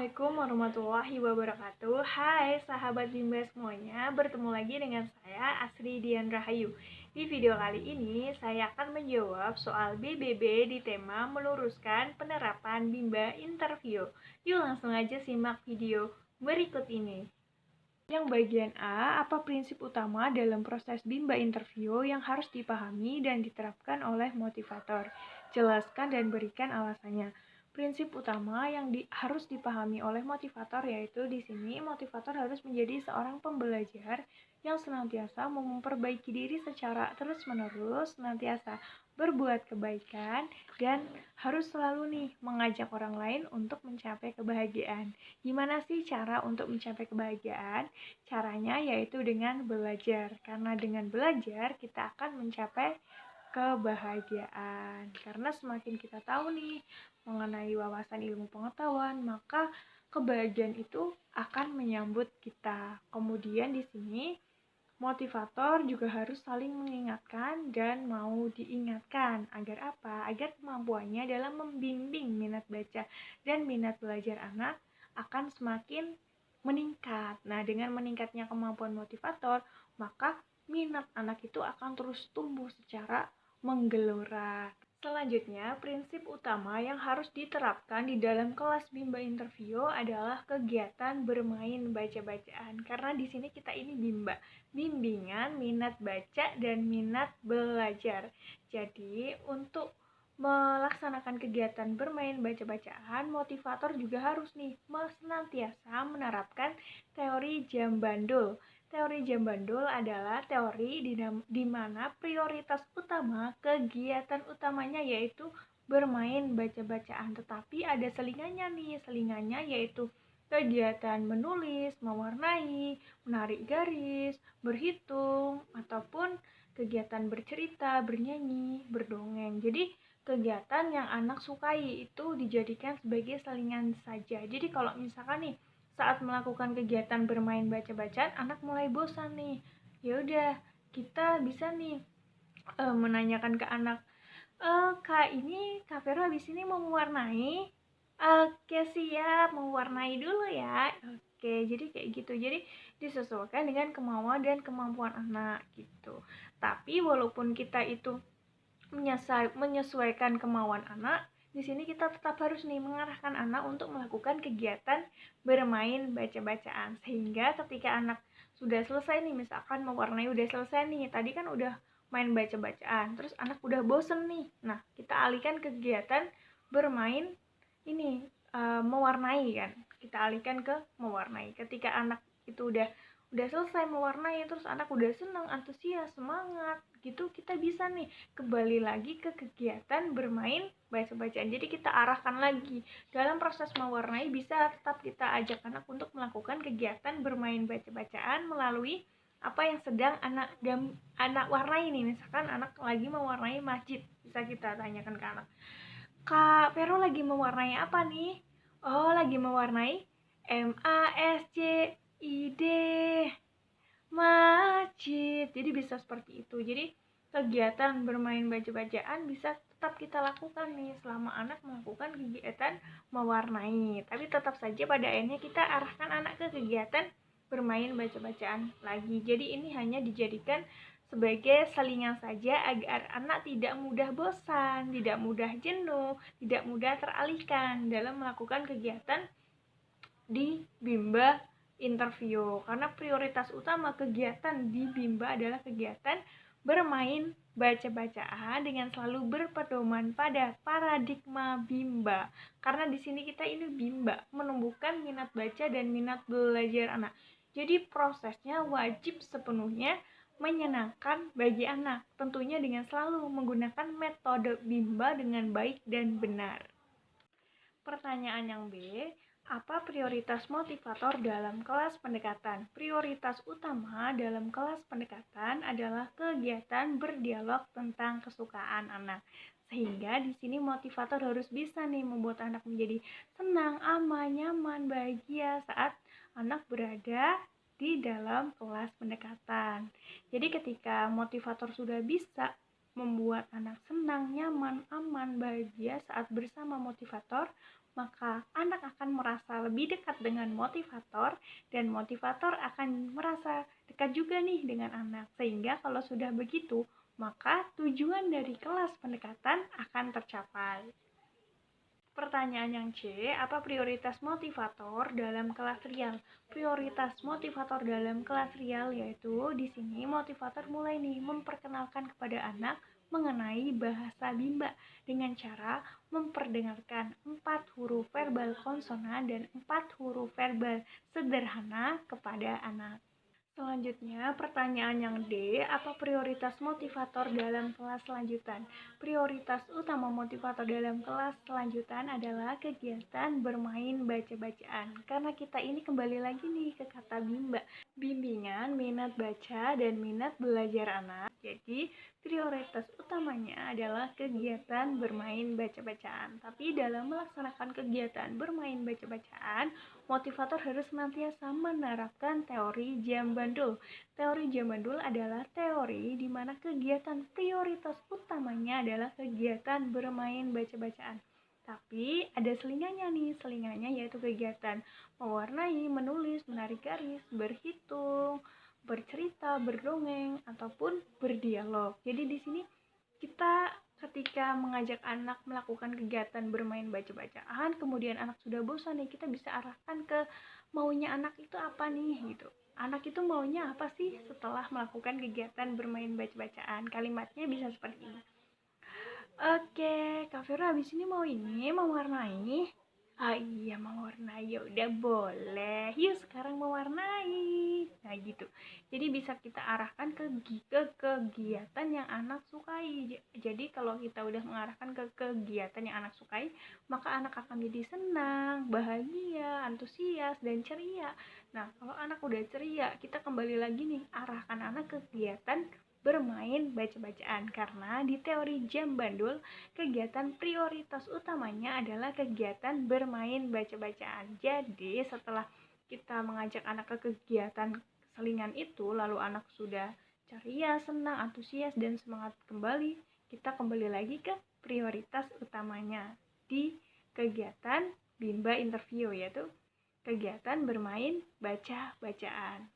Assalamualaikum warahmatullahi wabarakatuh. Hai sahabat Bimba semuanya, bertemu lagi dengan saya Asri Dian Rahayu. Di video kali ini saya akan menjawab soal BBB di tema meluruskan penerapan Bimba interview. Yuk langsung aja simak video berikut ini. Yang bagian A, apa prinsip utama dalam proses Bimba interview yang harus dipahami dan diterapkan oleh motivator? Jelaskan dan berikan alasannya. Prinsip utama yang harus dipahami oleh motivator yaitu di sini motivator harus menjadi seorang pembelajar yang senantiasa memperbaiki diri secara terus-menerus, senantiasa berbuat kebaikan, dan harus selalu nih mengajak orang lain untuk mencapai kebahagiaan. Gimana sih cara untuk mencapai kebahagiaan? Caranya yaitu dengan belajar, karena dengan belajar kita akan mencapai kebahagiaan. Karena semakin kita tahu nih mengenai wawasan ilmu pengetahuan, maka kebahagiaan itu akan menyambut kita. Kemudian di sini motivator juga harus saling mengingatkan dan mau diingatkan. Agar apa? Agar kemampuannya dalam membimbing minat baca dan minat belajar anak akan semakin meningkat. Nah, dengan meningkatnya kemampuan motivator, maka minat anak itu akan terus tumbuh secara menggelora. Selanjutnya, prinsip utama yang harus diterapkan di dalam kelas Bimba interview adalah kegiatan bermain baca-bacaan. Karena di sini kita ini Bimba, bimbingan minat baca dan minat belajar. Jadi, untuk melaksanakan kegiatan bermain baca-bacaan, motivator juga harus nih senantiasa menerapkan teori jam bandul. Teori jam bandul adalah teori di mana prioritas utama kegiatan utamanya yaitu bermain baca-bacaan, tetapi ada selingannya yaitu kegiatan menulis, mewarnai, menarik garis, berhitung, ataupun kegiatan bercerita, bernyanyi, berdongeng. Jadi kegiatan yang anak sukai itu dijadikan sebagai selingan saja. Jadi kalau misalkan nih saat melakukan kegiatan bermain baca-bacaan anak mulai bosan nih, ya udah kita bisa nih menanyakan ke anak, Kak, ini Kak Vero habis ini mau mewarnai? Oke, siap, mewarnai dulu ya. Oke, jadi kayak gitu. Jadi disesuaikan dengan kemauan dan kemampuan anak gitu. Tapi walaupun kita itu menyesuaikan kemauan anak, di sini kita tetap harus nih mengarahkan anak untuk melakukan kegiatan bermain baca-bacaan. Sehingga ketika anak sudah selesai nih, misalkan mewarnai udah selesai nih, tadi kan udah main baca-bacaan, terus anak udah bosen nih. Nah, kita alihkan kegiatan bermain ini mewarnai kan. Kita alihkan ke mewarnai. Ketika anak itu udah selesai mewarnai, terus anak udah senang, antusias, semangat gitu, kita bisa nih kembali lagi ke kegiatan bermain baca-bacaan. Jadi kita arahkan lagi dalam proses mewarnai, bisa tetap kita ajak anak untuk melakukan kegiatan bermain baca-bacaan melalui apa yang sedang anak warnai nih. Misalkan anak lagi mewarnai masjid, bisa kita tanyakan ke anak, Kak Vero lagi mewarnai apa nih? Oh, lagi mewarnai MASJID, masjid. Jadi bisa seperti itu. Jadi kegiatan bermain baca-bacaan bisa tetap kita lakukan nih selama anak melakukan kegiatan mewarnai. Tapi tetap saja pada akhirnya kita arahkan anak ke kegiatan bermain baca-bacaan lagi. Jadi ini hanya dijadikan sebagai selingan saja agar anak tidak mudah bosan, tidak mudah jenuh, tidak mudah teralihkan dalam melakukan kegiatan di Bimba interview. Karena prioritas utama kegiatan di Bimba adalah kegiatan bermain baca-bacaan dengan selalu berpedoman pada paradigma Bimba. Karena di sini kita ini Bimba, menumbuhkan minat baca dan minat belajar anak. Jadi prosesnya wajib sepenuhnya menyenangkan bagi anak, tentunya dengan selalu menggunakan metode Bimba dengan baik dan benar. Pertanyaan yang B, apa prioritas motivator dalam kelas pendekatan? Prioritas utama dalam kelas pendekatan adalah kegiatan berdialog tentang kesukaan anak. Sehingga di sini motivator harus bisa nih membuat anak menjadi senang, aman, nyaman, bahagia saat anak berada di dalam kelas pendekatan. Jadi ketika motivator sudah bisa membuat anak senang, nyaman, aman, bahagia saat bersama motivator, maka anak akan merasa lebih dekat dengan motivator dan motivator akan merasa dekat juga nih dengan anak. Sehingga kalau sudah begitu, maka tujuan dari kelas pendekatan akan tercapai. Pertanyaan yang C, apa prioritas motivator dalam kelas real? Prioritas motivator dalam kelas real yaitu di sini motivator mulai nih memperkenalkan kepada anak mengenai bahasa Bimba dengan cara memperdengarkan 4 huruf verbal konsonan dan 4 huruf verbal sederhana kepada anak. Selanjutnya, pertanyaan yang D, apa prioritas motivator dalam kelas lanjutan? Prioritas utama motivator dalam kelas lanjutan adalah kegiatan bermain baca-bacaan. Karena kita ini kembali lagi nih ke kata Bimba, bimbingan minat baca dan minat belajar anak. Jadi, prioritas utamanya adalah kegiatan bermain baca-bacaan. Tapi dalam melaksanakan kegiatan bermain baca-bacaan, motivator harus senantiasa menerapkan teori jam bandul. Teori jam bandul adalah teori di mana kegiatan prioritas utamanya adalah kegiatan bermain baca-bacaan. Tapi ada selinganya nih, selinganya yaitu kegiatan mewarnai, menulis, menarik garis, berhitung, bercerita, berdongeng, ataupun berdialog. Jadi di sini kita ketika mengajak anak melakukan kegiatan bermain baca-bacaan, kemudian anak sudah bosan nih, kita bisa arahkan ke maunya anak itu apa nih gitu. Anak itu maunya apa sih setelah melakukan kegiatan bermain baca-bacaan? Kalimatnya bisa seperti ini. Oke, Kak Vero habis ini mau warnai. Ah iya, mau warnai. Ya udah boleh. Yuk sekarang mau warnai. Nah gitu. Jadi bisa kita arahkan ke kegiatan yang anak sukai. Jadi kalau kita udah mengarahkan ke kegiatan yang anak sukai, maka anak akan jadi senang, bahagia, antusias, dan ceria. Nah, kalau anak udah ceria, kita kembali lagi nih, arahkan anak ke kegiatan bermain baca-bacaan, karena di teori jam bandul kegiatan prioritas utamanya adalah kegiatan bermain baca-bacaan. Jadi setelah kita mengajak anak ke kegiatan selingan itu, lalu anak sudah ceria, senang, antusias, dan semangat kembali, kita kembali lagi ke prioritas utamanya di kegiatan Bimba interview, yaitu kegiatan bermain baca-bacaan.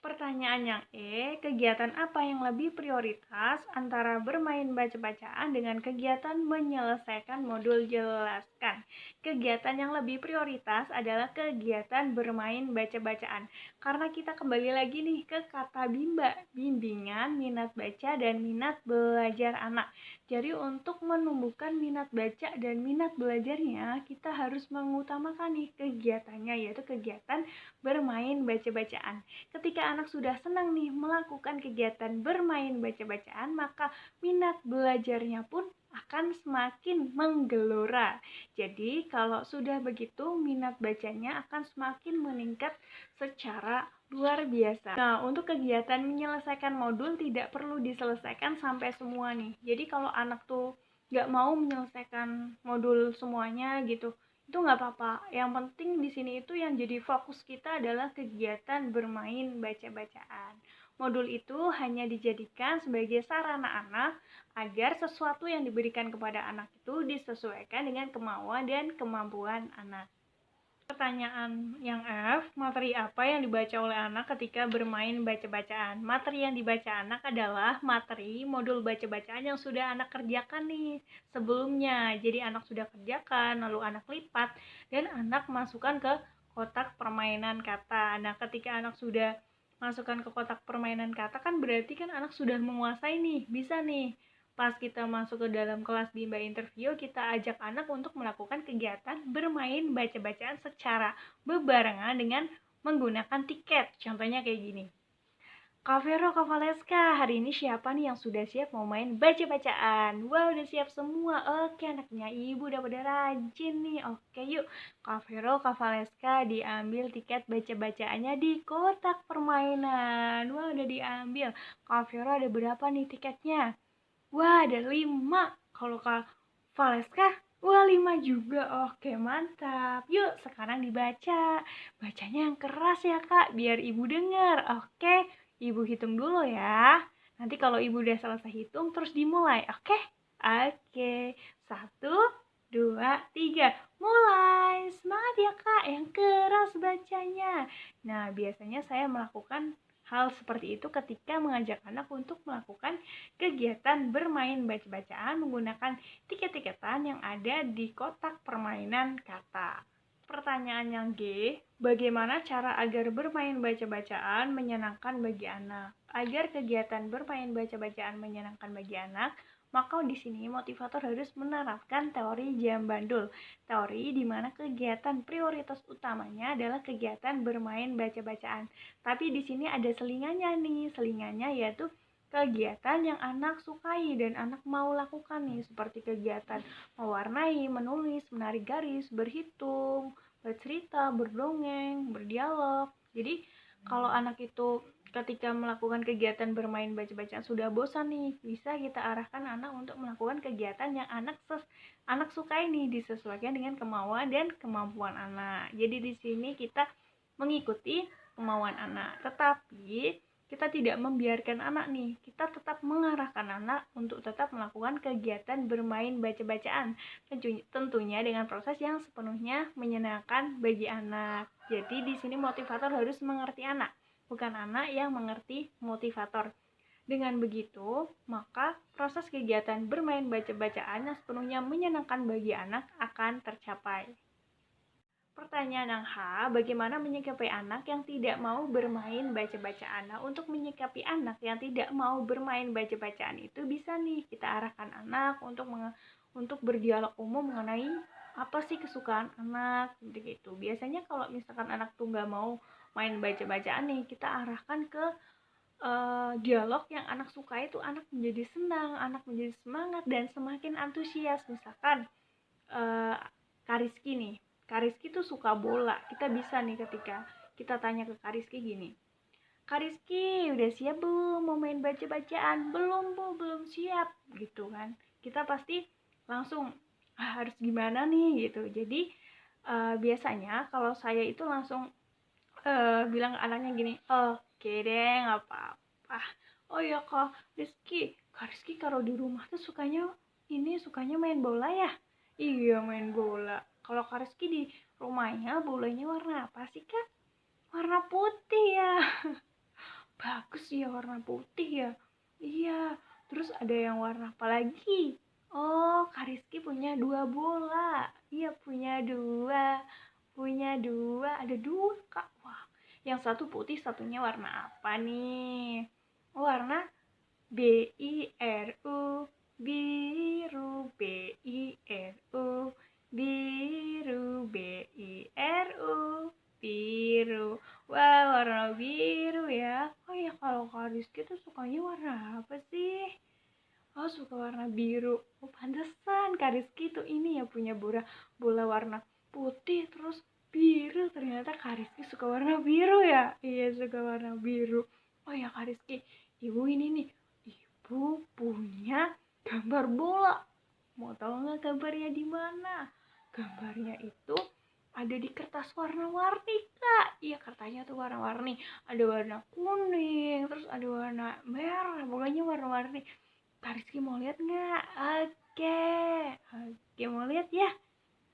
Pertanyaan yang E, kegiatan apa yang lebih prioritas antara bermain baca-bacaan dengan kegiatan menyelesaikan modul jelaskan? Kegiatan yang lebih prioritas adalah kegiatan bermain baca-bacaan. Karena kita kembali lagi nih ke kata Bimba, bimbingan, minat baca, dan minat belajar anak. Jadi untuk menumbuhkan minat baca dan minat belajarnya, kita harus mengutamakan nih kegiatannya, yaitu kegiatan bermain baca-bacaan. Ketika anak sudah senang nih melakukan kegiatan bermain baca-bacaan, maka minat belajarnya pun akan semakin menggelora. Jadi kalau sudah begitu, minat bacanya akan semakin meningkat secara luar biasa. Nah, untuk kegiatan menyelesaikan modul tidak perlu diselesaikan sampai semua nih. Jadi kalau anak tuh nggak mau menyelesaikan modul semuanya gitu, itu nggak apa-apa. Yang penting di sini itu yang jadi fokus kita adalah kegiatan bermain baca-bacaan. Modul itu hanya dijadikan sebagai sarana anak agar sesuatu yang diberikan kepada anak itu disesuaikan dengan kemauan dan kemampuan anak. Pertanyaan yang F, materi apa yang dibaca oleh anak ketika bermain baca-bacaan? Materi yang dibaca anak adalah materi modul baca-bacaan yang sudah anak kerjakan nih sebelumnya. Jadi anak sudah kerjakan, lalu anak lipat, dan anak masukkan ke kotak permainan kata. Nah, ketika anak sudah masukkan ke kotak permainan kata, kan berarti kan anak sudah menguasai nih, bisa nih. Pas kita masuk ke dalam kelas Bimba interview, kita ajak anak untuk melakukan kegiatan bermain baca-bacaan secara bebarengan dengan menggunakan tiket. Contohnya kayak gini. Kak Vero, Kak Valeska, hari ini siapa nih yang sudah siap mau main baca-bacaan? Wah, udah siap semua. Oke, anaknya ibu udah pada rajin nih. Oke, yuk. Kak Vero, Kak Valeska, diambil tiket baca-bacaannya di kotak permainan. Wah, udah diambil. Kak Vero, ada berapa nih tiketnya? Wah, ada 5. Kalau Kak Valeska, wah 5 juga. Oke, mantap. Yuk, sekarang dibaca. Bacanya yang keras ya, Kak, biar Ibu dengar. Oke, Ibu hitung dulu ya. Nanti kalau Ibu udah selesai hitung, terus dimulai. Oke? Oke. 1, 2, 3. Mulai. Semangat ya Kak, yang keras bacanya. Nah, biasanya saya melakukan hal seperti itu ketika mengajak anak untuk melakukan kegiatan bermain baca-bacaan menggunakan tiket-tiketan yang ada di kotak permainan kata. Pertanyaan yang G, bagaimana cara agar bermain baca-bacaan menyenangkan bagi anak? Agar kegiatan bermain baca-bacaan menyenangkan bagi anak, maka di sini motivator harus menerapkan teori jam bandul. Teori di mana kegiatan prioritas utamanya adalah kegiatan bermain baca-bacaan. Tapi di sini ada selingannya nih. Selingannya yaitu kegiatan yang anak sukai dan anak mau lakukan nih, seperti kegiatan mewarnai, menulis, menarik garis, berhitung, bercerita, berdongeng, berdialog. Jadi kalau anak itu ketika melakukan kegiatan bermain baca-bacaan sudah bosan nih, bisa kita arahkan anak untuk melakukan kegiatan yang anak sukai nih, disesuaikan dengan kemauan dan kemampuan anak. Jadi di sini kita mengikuti kemauan anak, tetapi kita tidak membiarkan anak nih, kita tetap mengarahkan anak untuk tetap melakukan kegiatan bermain baca-bacaan, tentunya dengan proses yang sepenuhnya menyenangkan bagi anak. Jadi di sini motivator harus mengerti anak, bukan anak yang mengerti motivator. Dengan begitu, maka proses kegiatan bermain baca-bacaan yang sepenuhnya menyenangkan bagi anak akan tercapai. Pertanyaan yang H, bagaimana menyikapi anak yang tidak mau bermain baca-bacaan? Nah, untuk menyikapi anak yang tidak mau bermain baca-bacaan itu bisa nih kita arahkan anak untuk berdialog umum mengenai apa sih kesukaan anak gitu. Biasanya kalau misalkan anak tuh nggak mau main baca-bacaan nih, kita arahkan ke dialog yang anak suka, itu anak menjadi senang, anak menjadi semangat dan semakin antusias. Misalkan Kariski nih, Kariski tuh suka bola. Kita bisa nih ketika kita tanya ke Kariski gini, Kariski udah siap belum mau main baca-bacaan? Belum bu, belum siap gitu kan. Kita pasti langsung harus gimana nih gitu. Jadi biasanya kalau saya itu langsung bilang ke anaknya gini, oke deh nggak apa-apa. Oh ya kak Rizky kalau di rumah tuh sukanya main bola ya? Iya main bola. Kalau Kak Rizky di rumahnya bolanya warna apa sih kak? Warna putih ya. Bagus ya warna putih ya. Iya. Terus ada yang warna apa lagi? Oh Kak Rizky punya 2 bola. Iya punya dua, ada 2 kak. Wah, yang satu putih, satunya warna apa nih? Warna biru, biru, biru, biru, biru, biru. Wah, warna biru ya. Oh ya, kalau Kak Rizky tuh sukanya warna apa sih? Oh, suka warna biru. Oh, pantesan Kak Rizky tuh ini ya punya bola warna putih terus biru. Ternyata Kak Rizky suka warna biru ya. Iya, suka warna biru. Oh ya Kak Rizky, ibu ini nih, ibu punya gambar bola. Mau tahu nggak gambarnya di mana? Gambarnya itu ada di kertas warna-warni kak. Iya, kertasnya tuh warna-warni. Ada warna kuning, terus ada warna merah. Pokoknya warna-warni. Kak Rizky mau lihat nggak? Oke, mau lihat ya?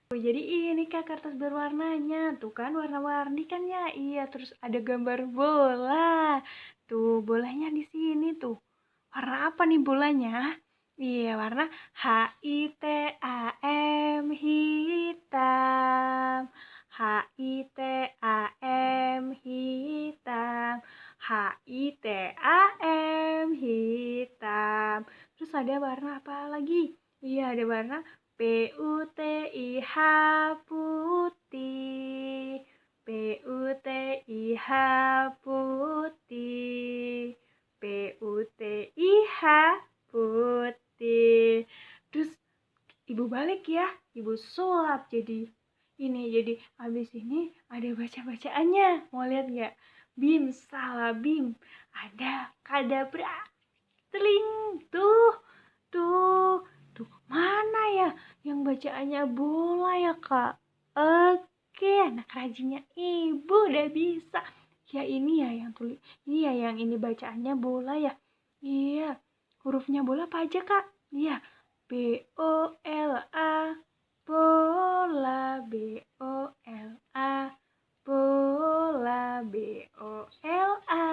Jadi ini kak kertas berwarnanya, tuh kan warna-warni kan ya? Iya, terus ada gambar bola. Tuh, bolanya di sini tuh. Warna apa nih bolanya? Iya, warna HITAM, hitam. HITAM, hitam. HITAM, hitam. Terus ada warna apa lagi? Iya, ada warna PUTIH, putih. PUTIH, putih. PUTIH, putih. Terus ibu balik ya, ibu sulap jadi habis ini ada baca-bacaannya. Mau lihat nggak? Bim salah bim, ada kadabra, teling. Tuh mana ya yang bacaannya bola ya kak? Oke, anak rajinnya ibu udah bisa. Ya ini ya yang tulis, ini ya yang ini bacaannya bola ya. Iya, hurufnya bola apa aja kak? Iya, BOLA, bola, B-O-L-A, bola, B-O-L-A,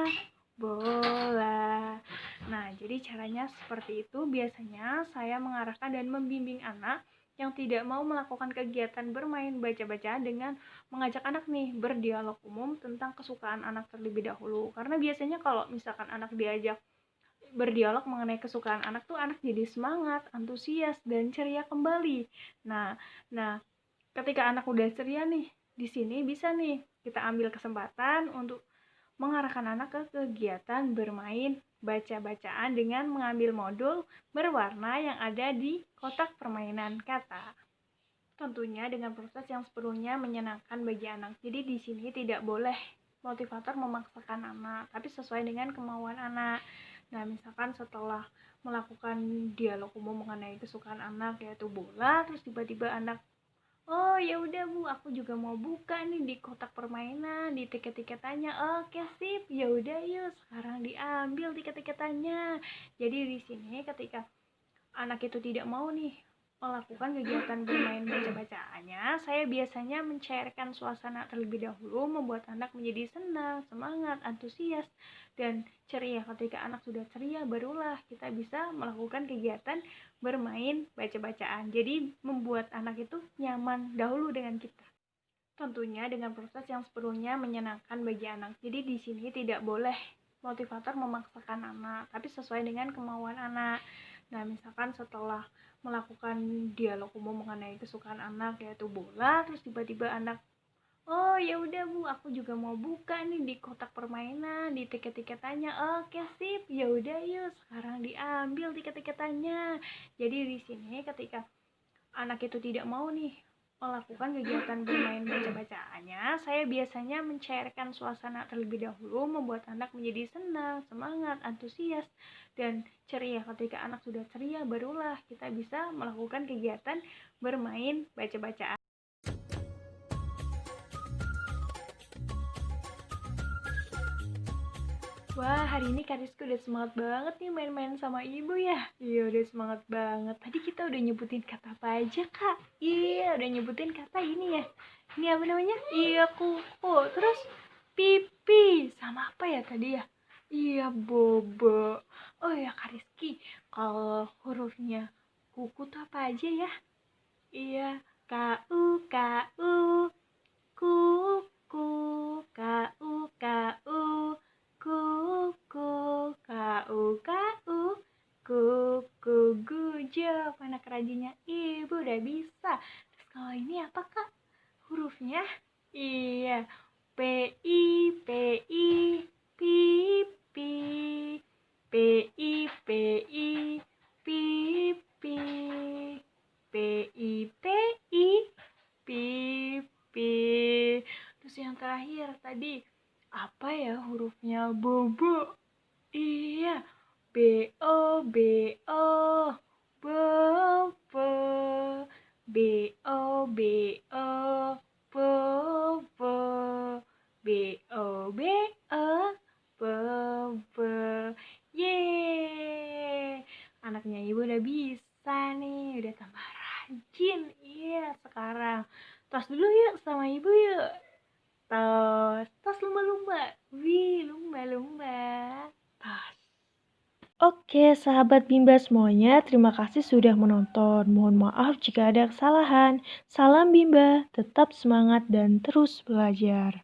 bola. Nah, jadi caranya seperti itu. Biasanya saya mengarahkan dan membimbing anak yang tidak mau melakukan kegiatan bermain baca-bacaan dengan mengajak anak nih berdialog umum tentang kesukaan anak terlebih dahulu. Karena biasanya kalau misalkan anak diajak berdialog mengenai kesukaan anak tuh anak jadi semangat, antusias, dan ceria kembali. Nah, nah ketika anak udah ceria nih, di sini bisa nih kita ambil kesempatan untuk mengarahkan anak ke kegiatan bermain baca-bacaan dengan mengambil modul berwarna yang ada di kotak permainan kata. Tentunya dengan proses yang sepenuhnya menyenangkan bagi anak. Jadi di sini tidak boleh motivator memaksakan anak, tapi sesuai dengan kemauan anak. Nah, misalkan setelah melakukan dialog umum mengenai kesukaan anak yaitu bola, terus tiba-tiba anak, oh ya udah Bu, aku juga mau buka nih di kotak permainan, di tiket-tiketannya. Oke sip, ya udah yuk sekarang diambil tiket-tiketannya. Jadi di sini ketika anak itu tidak mau nih melakukan kegiatan bermain baca-bacaannya, saya biasanya mencairkan suasana terlebih dahulu, membuat anak menjadi senang, semangat, antusias, dan ceria. Ketika anak sudah ceria, barulah kita bisa melakukan kegiatan bermain baca-bacaan. Jadi membuat anak itu nyaman dahulu dengan kita. Tentunya dengan proses yang sepenuhnya menyenangkan bagi anak. Jadi di sini tidak boleh motivator memaksakan anak, tapi sesuai dengan kemauan anak. Nah, misalkan setelah melakukan dialog umum mengenai kesukaan anak yaitu bola, terus tiba-tiba anak, oh ya udah Bu, aku juga mau buka nih di kotak permainan, di tiket-tiketannya. Oke sip, ya udah yuk sekarang diambil tiket-tiketannya. Jadi di sini ketika anak itu tidak mau nih melakukan kegiatan bermain baca-bacaannya, saya biasanya mencairkan suasana terlebih dahulu, membuat anak menjadi senang, semangat, antusias, dan ceria. Ketika anak sudah ceria, barulah kita bisa melakukan kegiatan bermain baca-bacaan. Wah, hari ini Kak Rizky udah semangat banget nih main-main sama ibu ya. Iya, udah semangat banget. Tadi kita udah nyebutin kata apa aja, Kak? Iya, udah nyebutin kata ini ya. Ini apa namanya? Iya, kuku. Terus pipi. Sama apa ya tadi ya? Iya, bobo. Oh ya, Kak Rizky, kalau hurufnya kuku tuh apa aja ya? Iya, KU, KU, kuku, KU, KU, kuku, KU, KU, kuku, gujok. Anak rajinnya ibu udah bisa. Terus kalau ini apa Kak? Hurufnya? Iya, PI, PI, pipi, PI, PI, pipi, PI, PI, pipi. Terus yang terakhir tadi apa ya hurufnya? Bobo. Iya, BO, BO, bobo, BO, BO, bobo, BO, BO, bobo. Yeay, anaknya ibu udah bisa nih, udah tambah rajin. Iya, sekarang tos dulu yuk sama ibu yuk. Tos lumba-lumba. Wih, lumba-lumba. Tos. Oke, sahabat Bimba semuanya, terima kasih sudah menonton. Mohon maaf jika ada kesalahan. Salam Bimba, tetap semangat dan terus belajar.